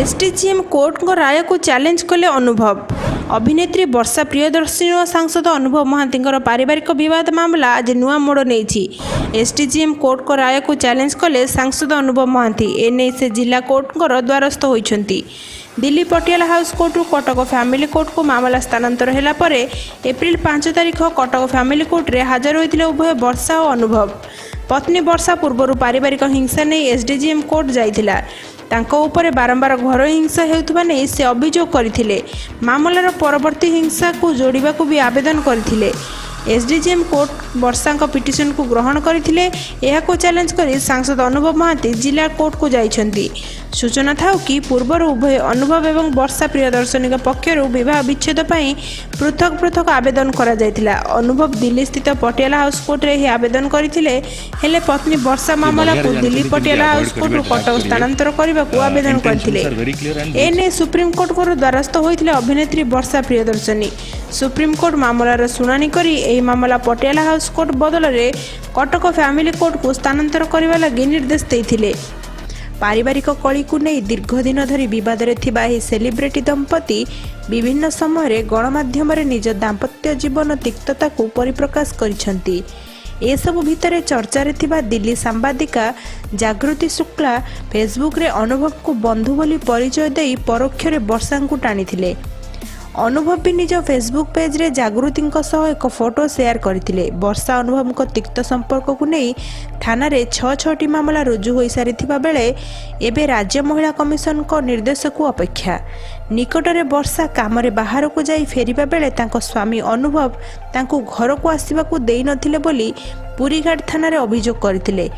SDGM court राय को challenge कले अनुभव। अभिनेत्री वर्षा प्रियदर्शनी और सांसद अनुभव मोहांती पारिवारिक विवाद मामला आज नुआ मोड़ नहीं। एसडीजीएम कोर्ट को राय को चैलेंज कले सांसद अनुभव मोहांती। एने से जिला कोर्ट द्वारस्थ होती। Delhi Patiala house court Cuttack family court को मामला स्थानांतर होला परे एप्रिल 5 तारिख कटक फैमिली कोर्ट रे हाजर होते उभय वर्षा और अनुभव। पत्नी वर्षा पूर्व पारिवारिक हिंसा नहीं एसडीजीएम कोर्ट जाइथिला। तांको ऊपर बारंबार घर हिंसा हेउथबा नै से अभियोग करथिले। मामलार परवर्ती हिंसा को जोड़िबा को भी आवेदन करथिले। एसडीजीएम कोर्ट वर्षा पिटिशन को ग्रहण करथिले। एहा को चैलेंज करी सांसद अनुभव मोहांती जिला कोर्ट को जाइछंती। सूचना था कि पूर्वर उभय अनुभव एवं वर्षा प्रियदर्शनी पक्षर विवाह विच्छेद पर पृथक पृथक आवेदन करा जायतिला। अनुभव दिल्ली स्थित पटियाला हाउस कोर्ट रे आवेदन करथिले। हेले पत्नी वर्षा मामला को दिल्ली पटियाला हाउस कोर्ट कटक स्थानांतर करने को आवेदन करथिले। एने सुप्रीम कोर्ट को द्वारस्थ होइतिले अभिनेत्री वर्षा प्रियदर्शनी। सुप्रीम कोर्ट मामलार शुणाणी करी एही मामला पटियाला हाउस कोर्ट बदल रे कटक फैमिली कोर्ट को स्थानांतर करने लगी निर्देश देइथिले। पारिवारिक कली को नहीं दीर्घ दिन धरी विवाद में सेलिब्रिटी दंपति विभिन्न समय गणमाध्यम निज दाम्पत्य जीवन तिक्तता को परिप्रकाश करिसेंती। एसबू भितर चर्चारे थिबा दिल्ली सांबादिका जागृति शुक्ला फेसबुक रे अनुभव को बंधु बोली परिचय दे परोक्ष वर्षा को टाणी। अनुभव भी निज फेसबुक पेज रे जागृति एक फोटो शेयर करथिले। वर्षा अनुभव तिक्त संपर्क को नहीं थाना रे 6-6टी मामला रुजु हो सारी बेले एबे राज्य महिला कमिशन को निर्देश को अपेक्षा। निकटरे वर्षा काम रे बाहर को जाई फेरिबा बेले तांको स्वामी अनुभव तांको घर को आसीबा को देई नथिले बोली पुरीघाट थाना रे अभियोग करथिले।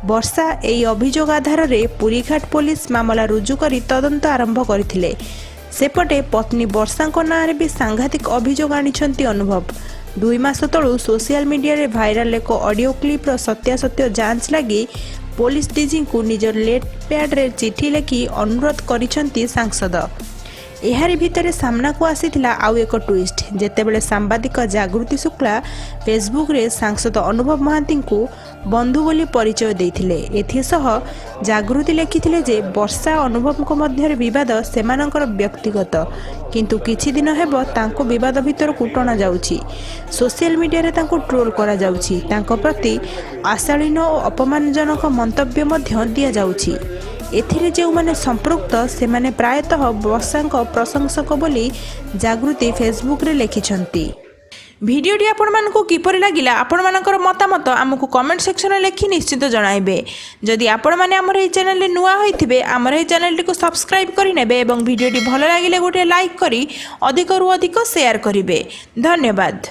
वर्षा एई अभियोग आधार रे पुरीघाट पुलिस मामला रुजु करी तदंत आरंभ करथिले। सेपटे पत्नी वर्षा ना रे भी सांघातिक अभियोग आनिछंती अनुभव। 2 मास तलू सोशल मीडिया रे भाइराल एक ऑडियो क्लिप सत्यासत्य जांच लगी पुलिस डीजी को निज लेट पैड रे चिठी लिखि अनुरोध करिछंती सांसद। एहारी भितर सामना को आसीथिला आउ एक ट्विस्ट जेतेबेले सांबादिक जागृति शुक्ला फेसबुक रे सांसद अनुभव मोहांती को बंधु बोली परिचय देइथिले। एथिसह जागृति लिखिथिले जे वर्षा अनुभव को मध्य विवाद सेमानकर व्यक्तिगत किंतु किछि दिन हेबो तांको विवाद भितर को टणा जाउछि। सोशल मीडिया रे तांको ट्रोल करा जाउछि। तांको प्रति आशालीन और अपमानजनक मंतव्य मध्य दिया जाउछि। एथिरे जे माने संपृक्त से माने प्रायतः वर्षा प्रशंसक बोली जागृति फेसबुक रे लिखिछंती। भिडियोटी आपण मानकु किपरि लागिला आपण मानकर मतामत आमको कमेंट सेक्शन में लिखि निश्चित जणाइबे। जदि आपण माने हमर ए चैनल रे नुआ होइथिबे हमर ए चैनल को सब्सक्राइब करि नेबे एवं भिडियोटी भलो लागिले गोटे लाइक करी अधिक रु अधिक शेयर करिवे। धन्यवाद।